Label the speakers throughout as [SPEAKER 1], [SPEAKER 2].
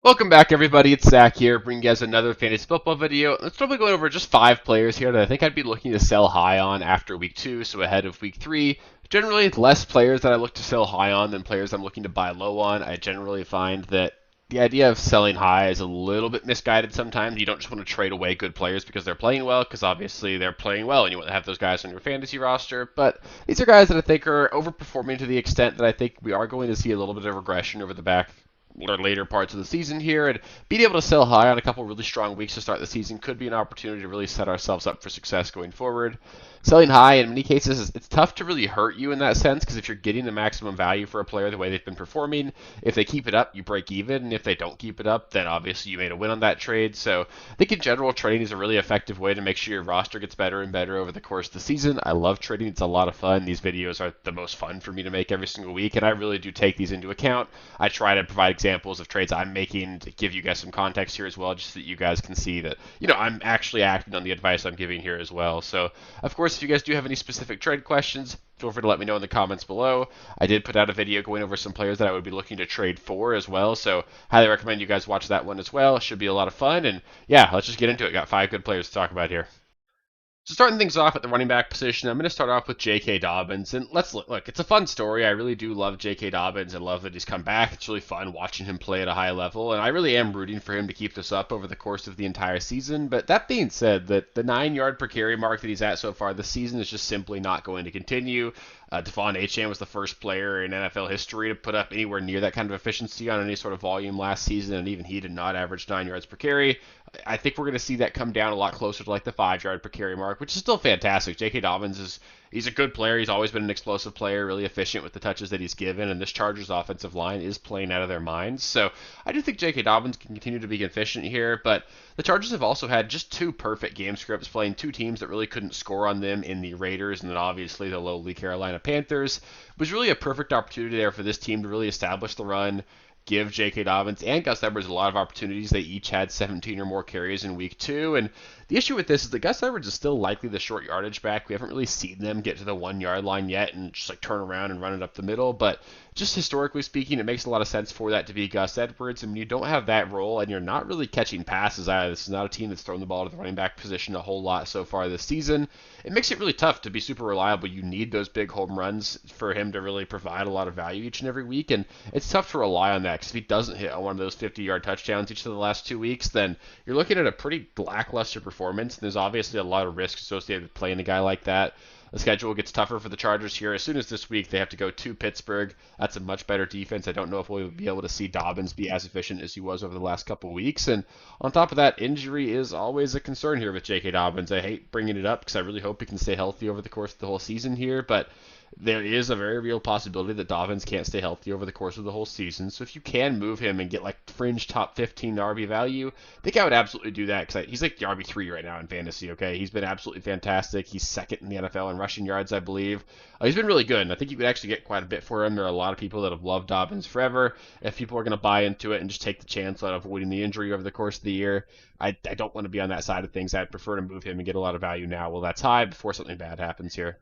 [SPEAKER 1] Welcome back, everybody. It's Zach here, bringing you guys another fantasy football video. Let's probably go over just 5 players here that I think I'd be looking to sell high on after week 2, so ahead of week 3. Generally, less players that I look to sell high on than players I'm looking to buy low on. I generally find that the idea of selling high is a little bit misguided sometimes. You don't just want to trade away good players because they're playing well, because obviously they're playing well and you want to have those guys on your fantasy roster. But these are guys that I think are overperforming to the extent that I think we are going to see a little bit of regression over the back or later parts of the season here, and being able to sell high on a couple really strong weeks to start the season could be an opportunity to really set ourselves up for success going forward. Selling high in many cases, it's tough to really hurt you in that sense, because if you're getting the maximum value for a player the way they've been performing, if they keep it up, you break even, and if they don't keep it up, then obviously you made a win on that trade. So I think in general, trading is a really effective way to make sure your roster gets better and better over the course of the season. I love trading. It's a lot of fun. These videos are the most fun for me to make every single week, and I really do take these into account. I try to provide examples of trades I'm making to give you guys some context here as well, just so that you guys can see that, I'm actually acting on the advice I'm giving here as well. So, of course, if you guys do have any specific trade questions, feel free to let me know in the comments below. I did put out a video going over some players that I would be looking to trade for as well, so highly recommend you guys watch that one as well. It should be a lot of fun, and yeah, let's just get into it. Got 5 good players to talk about here. So starting things off at the running back position, I'm going to start off with J.K. Dobbins, and let's look. It's a fun story. I really do love J.K. Dobbins and love that he's come back. It's really fun watching him play at a high level, and I really am rooting for him to keep this up over the course of the entire season. But that being said, that the 9-yard per carry mark that he's at so far this season is just simply not going to continue. Devon Achane was the first player in NFL history to put up anywhere near that kind of efficiency on any sort of volume last season, and even he did not average 9 yards per carry. I think we're going to see that come down a lot closer to like the 5-yard per carry mark, which is still fantastic. J.K. Dobbins he's a good player. He's always been an explosive player, really efficient with the touches that he's given, and this Chargers offensive line is playing out of their minds. So I do think J.K. Dobbins can continue to be efficient here, but the Chargers have also had just 2 perfect game scripts playing 2 teams that really couldn't score on them in the Raiders and then obviously the lowly Carolina Panthers. It was really a perfect opportunity there for this team to really establish the run, give J.K. Dobbins and Gus Edwards a lot of opportunities. They each had 17 or more carries in week 2. And the issue with this is that Gus Edwards is still likely the short yardage back. We haven't really seen them get to the 1-yard line yet and just like turn around and run it up the middle. But just historically speaking, it makes a lot of sense for that to be Gus Edwards. And when you don't have that role and you're not really catching passes either, this is not a team that's thrown the ball to the running back position a whole lot so far this season. It makes it really tough to be super reliable. You need those big home runs for him to really provide a lot of value each and every week. And it's tough to rely on that because if he doesn't hit on one of those 50-yard touchdowns each of the last 2 weeks, then you're looking at a pretty lackluster performance. And there's obviously a lot of risk associated with playing a guy like that. The schedule gets tougher for the Chargers here. As soon as this week, they have to go to Pittsburgh. That's a much better defense. I don't know if we'll be able to see Dobbins be as efficient as he was over the last couple of weeks. And on top of that, injury is always a concern here with J.K. Dobbins. I hate bringing it up because I really hope he can stay healthy over the course of the whole season here, but there is a very real possibility that Dobbins can't stay healthy over the course of the whole season. So if you can move him and get like fringe top 15 RB value, I think I would absolutely do that because he's like the RB3 right now in fantasy, okay? He's been absolutely fantastic. He's second in the NFL in rushing yards, I believe. He's been really good, and I think you could actually get quite a bit for him. There are a lot of people that have loved Dobbins forever. If people are going to buy into it and just take the chance on avoiding the injury over the course of the year, I don't want to be on that side of things. I'd prefer to move him and get a lot of value now while that's high before something bad happens here.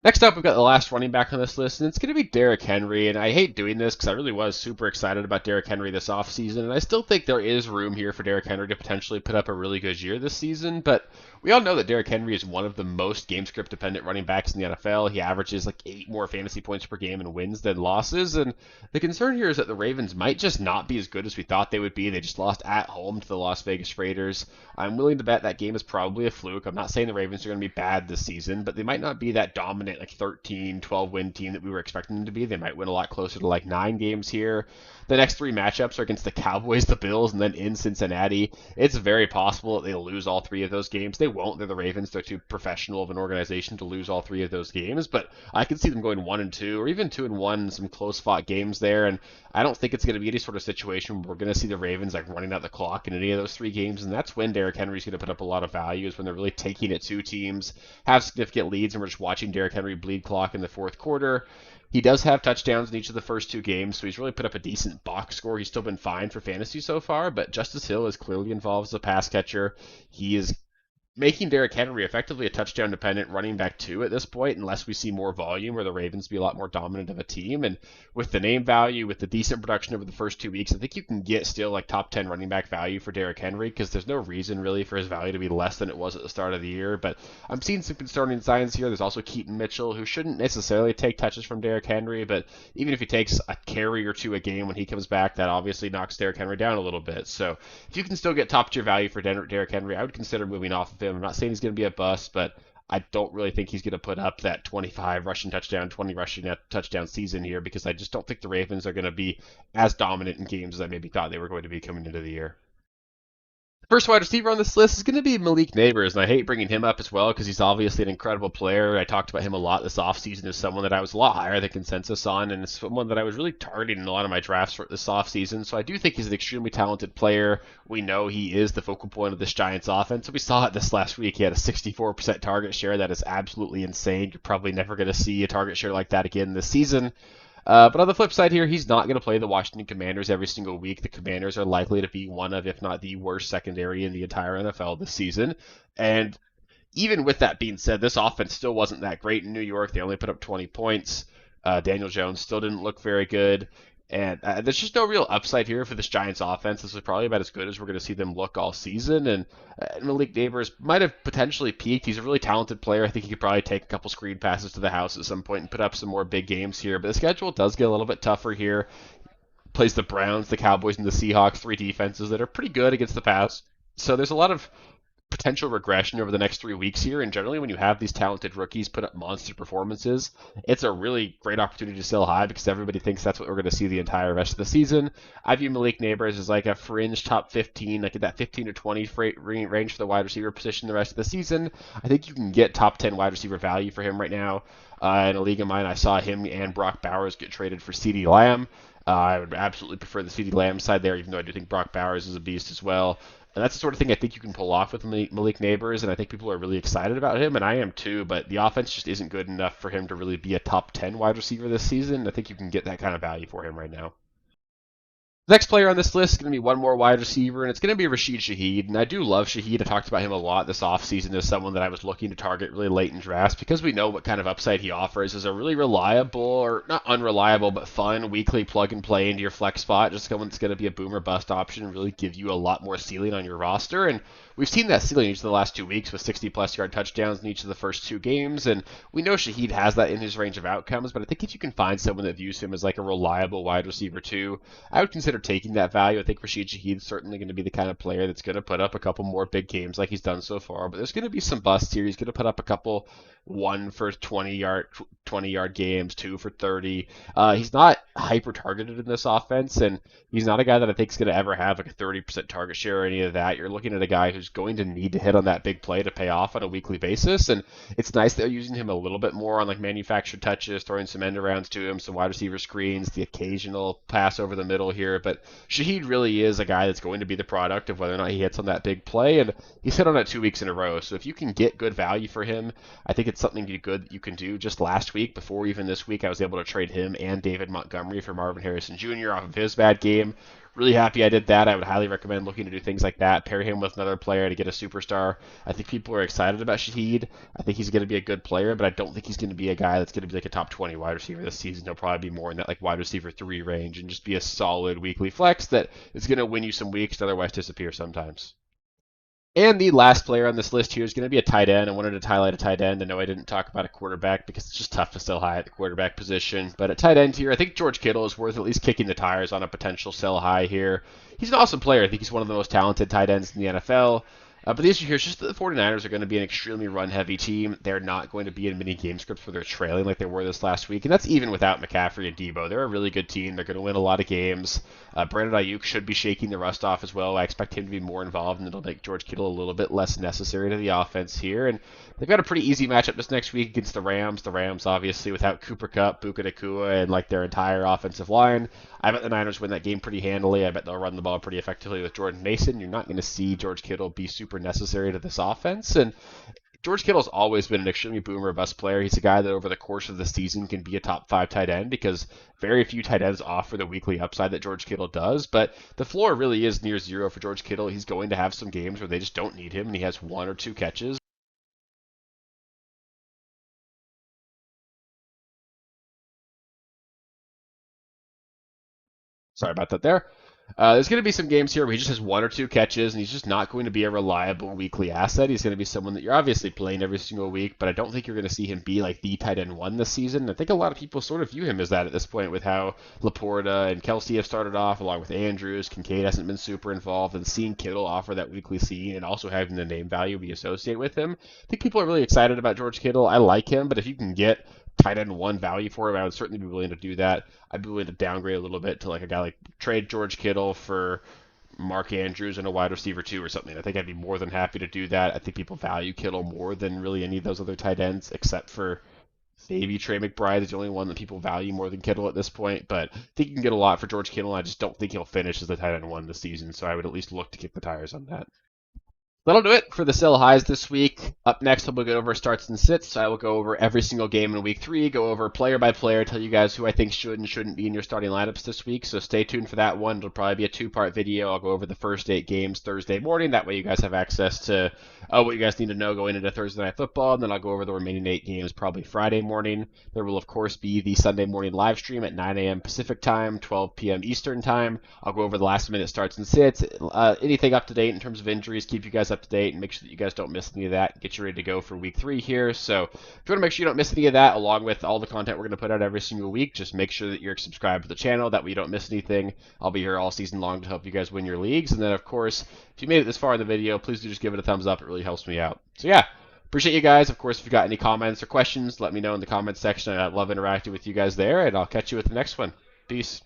[SPEAKER 1] Next up, we've got the last running back on this list, and it's going to be Derrick Henry. And I hate doing this because I really was super excited about Derrick Henry this offseason, and I still think there is room here for Derrick Henry to potentially put up a really good year this season. But we all know that Derrick Henry is one of the most game script dependent running backs in the NFL. He averages like 8 more fantasy points per game in wins than losses. And the concern here is that the Ravens might just not be as good as we thought they would be. They just lost at home to the Las Vegas Raiders. I'm willing to bet that game is probably a fluke. I'm not saying the Ravens are going to be bad this season, but they might not be that dominant like 13, 12 win team that we were expecting them to be. They might win a lot closer to like 9 games here. The next 3 matchups are against the Cowboys, the Bills, and then in Cincinnati. It's very possible that they'll lose all 3 of those games. They won't. They're the Ravens. They're too professional of an organization to lose all 3 of those games, but I can see them going 1-2 or even 2-1 in some close fought games there. And I don't think it's going to be any sort of situation where we're going to see the Ravens like running out the clock in any of those 3 games. And that's when Derrick Henry's going to put up a lot of value, is when they're really taking it to teams, have significant leads, and we're just watching Derrick Henry bleed clock in the 4th quarter. He does have touchdowns in each of the first 2 games, so he's really put up a decent box score. He's still been fine for fantasy so far, but Justice Hill is clearly involved as a pass catcher. He is making Derrick Henry effectively a touchdown dependent running back two at this point, unless we see more volume or the Ravens be a lot more dominant of a team. And with the name value, with the decent production over the first 2 weeks, I think you can get still like top 10 running back value for Derrick Henry because there's no reason really for his value to be less than it was at the start of the year. But I'm seeing some concerning signs here. There's also Keaton Mitchell, who shouldn't necessarily take touches from Derrick Henry, but even if he takes a carry or two a game when he comes back, that obviously knocks Derrick Henry down a little bit. So if you can still get top tier value for Derrick Henry, I would consider moving off of him. I'm not saying he's going to be a bust, but I don't really think he's going to put up that 25 rushing touchdown, 20 rushing touchdown season here because I just don't think the Ravens are going to be as dominant in games as I maybe thought they were going to be coming into the year. First wide receiver on this list is going to be Malik Neighbors, and I hate bringing him up as well because he's obviously an incredible player. I talked about him a lot this offseason as someone that I was a lot higher than consensus on, and it's someone that I was really targeting in a lot of my drafts for this offseason. So I do think he's an extremely talented player. We know he is the focal point of this Giants offense. So we saw it this last week. He had a 64% target share. That is absolutely insane. You're probably never going to see a target share like that again this season. But on the flip side here, he's not going to play the Washington Commanders every single week. The Commanders are likely to be one of, if not the worst secondary in the entire NFL this season. And even with that being said, this offense still wasn't that great in New York. They only put up 20 points. Daniel Jones still didn't look very good. And there's just no real upside here for this Giants offense. This is probably about as good as we're going to see them look all season. And Malik Neighbors might have potentially peaked. He's a really talented player. I think he could probably take a couple screen passes to the house at some point and put up some more big games here. But the schedule does get a little bit tougher here. Plays the Browns, the Cowboys, and the Seahawks, three defenses that are pretty good against the pass. So there's a lot of potential regression over the next 3 weeks here. And generally, when you have these talented rookies put up monster performances, it's a really great opportunity to sell high because everybody thinks that's what we're going to see the entire rest of the season. I view Malik Neighbors as like a fringe top 15, like that 15 to 20 range for the wide receiver position the rest of the season. I think you can get top 10 wide receiver value for him right now. In a league of mine, I saw him and Brock Bowers get traded for CeeDee Lamb. I would absolutely prefer the CeeDee Lamb side there, even though I do think Brock Bowers is a beast as well. And that's the sort of thing I think you can pull off with Malik Neighbors, and I think people are really excited about him, and I am too, but the offense just isn't good enough for him to really be a top 10 wide receiver this season. I think you can get that kind of value for him right now. Next player on this list is going to be one more wide receiver, and it's going to be Rasheed Shaheed. And I do love Shaheed. I talked about him a lot this offseason as someone that I was looking to target really late in drafts because we know what kind of upside he offers as a really reliable, or not unreliable, but fun weekly plug and play into your flex spot. Just someone that's going to be a boom or bust option and really give you a lot more ceiling on your roster. And we've seen that ceiling each of the last 2 weeks with 60-plus yard touchdowns in each of the first 2 games. And we know Shaheed has that in his range of outcomes, but I think if you can find someone that views him as like a reliable wide receiver too, I would consider taking that value. I think Rasheed Shaheed is certainly going to be the kind of player that's going to put up a couple more big games like he's done so far, but there's going to be some busts here. He's going to put up a couple 1 for 20 yard games, 2 for 30. He's not hyper targeted in this offense, and he's not a guy that I think is going to ever have like a 30% target share or any of that. You're looking at a guy who's going to need to hit on that big play to pay off on a weekly basis, and it's nice that they're using him a little bit more on like manufactured touches, throwing some end arounds to him, some wide receiver screens, the occasional pass over the middle here, but Shaheed really is a guy that's going to be the product of whether or not he hits on that big play, and he's hit on it 2 weeks in a row. So if you can get good value for him, I think it's something good that you can do. Just last week, before even this week, I was able to trade him and David Montgomery for Marvin Harrison Jr. off of his bad game. Really happy I did that. I would highly recommend looking to do things like that. Pair him with another player to get a superstar. I think people are excited about Shaheed. I think he's going to be a good player, but I don't think he's going to be a guy that's going to be like a top 20 wide receiver this season. He'll probably be more in that like wide receiver 3 range and just be a solid weekly flex that is going to win you some weeks and otherwise disappear sometimes. And the last player on this list here is going to be a tight end. I wanted to highlight a tight end. I know I didn't talk about a quarterback because it's just tough to sell high at the quarterback position. But at tight end here, I think George Kittle is worth at least kicking the tires on a potential sell high here. He's an awesome player. I think he's one of the most talented tight ends in the NFL. But the issue here is just that the 49ers are going to be an extremely run-heavy team. They're not going to be in many game scripts where they're trailing like they were this last week, and that's even without McCaffrey and Debo. They're a really good team. They're going to win a lot of games. Brandon Ayuk should be shaking the rust off as well. I expect him to be more involved, and it'll make George Kittle a little bit less necessary to the offense here. And they've got a pretty easy matchup this next week against the Rams. The Rams, obviously, without Cooper Kupp, Puka Nacua, and like their entire offensive line. I bet the Niners win that game pretty handily. I bet they'll run the ball pretty effectively with Jordan Mason. You're not going to see George Kittle be super necessary to this offense, and George Kittle's always been an extremely boom or bust player. He's a guy that over the course of the season can be a top 5 tight end because very few tight ends offer the weekly upside that George Kittle does. But the floor really is near zero for George Kittle. He's going to have some games where they just don't need him and he has 1 or 2 catches. Sorry about that there. There's going to be some games here where he just has 1 or 2 catches, and he's just not going to be a reliable weekly asset. He's going to be someone that you're obviously playing every single week, but I don't think you're going to see him be like the tight end 1 this season. I think a lot of people sort of view him as that at this point with how Laporta and Kelsey have started off, along with Andrews. Kincaid hasn't been super involved, and seeing Kittle offer that weekly scene and also having the name value be associated with him. I think people are really excited about George Kittle. I like him, but if you can get tight end 1 value for him, I would certainly be willing to do that. I'd be willing to downgrade a little bit to like a guy like trade George Kittle for Mark Andrews and a wide receiver 2 or something. I think I'd be more than happy to do that. I think people value Kittle more than really any of those other tight ends, except for maybe Trey McBride is the only one that people value more than Kittle at this point. But I think you can get a lot for George Kittle. I just don't think he'll finish as the tight end 1 this season, so I would at least look to kick the tires on that. That'll do it for the sell highs this week. Up next, we'll go over starts and sits. I will go over every single game in week 3, go over player by player, tell you guys who I think should and shouldn't be in your starting lineups this week. So stay tuned for that one. It'll probably be a 2-part video. I'll go over the first 8 games Thursday morning. That way you guys have access to what you guys need to know going into Thursday Night Football. And then I'll go over the remaining 8 games probably Friday morning. There will, of course, be the Sunday morning live stream at 9 a.m. Pacific time, 12 p.m. Eastern time. I'll go over the last minute starts and sits. Anything up to date in terms of injuries, keep you guys up to date and make sure that you guys don't miss any of that. Get you ready to go for week 3 here. So if you want to make sure you don't miss any of that, along with all the content we're going to put out every single week, just make sure that you're subscribed to the channel. That way you don't miss anything. I'll be here all season long to help you guys win your leagues. And then, of course, if you made it this far in the video, please do just give it a thumbs up. It really helps me out. So yeah, appreciate you guys. Of course, if you got any comments or questions, let me know in the comments section. I love interacting with you guys there, and I'll catch you with the next one. Peace.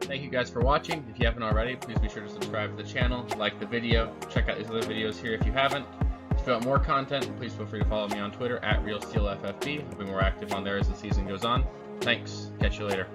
[SPEAKER 1] Thank you guys for watching. If you haven't already, please be sure to subscribe to the channel, like the video, check out these other videos here if you haven't. If you want more content, please feel free to follow me on Twitter at RealSteelFFB. I'll be more active on there as the season goes on. Thanks. Catch you later.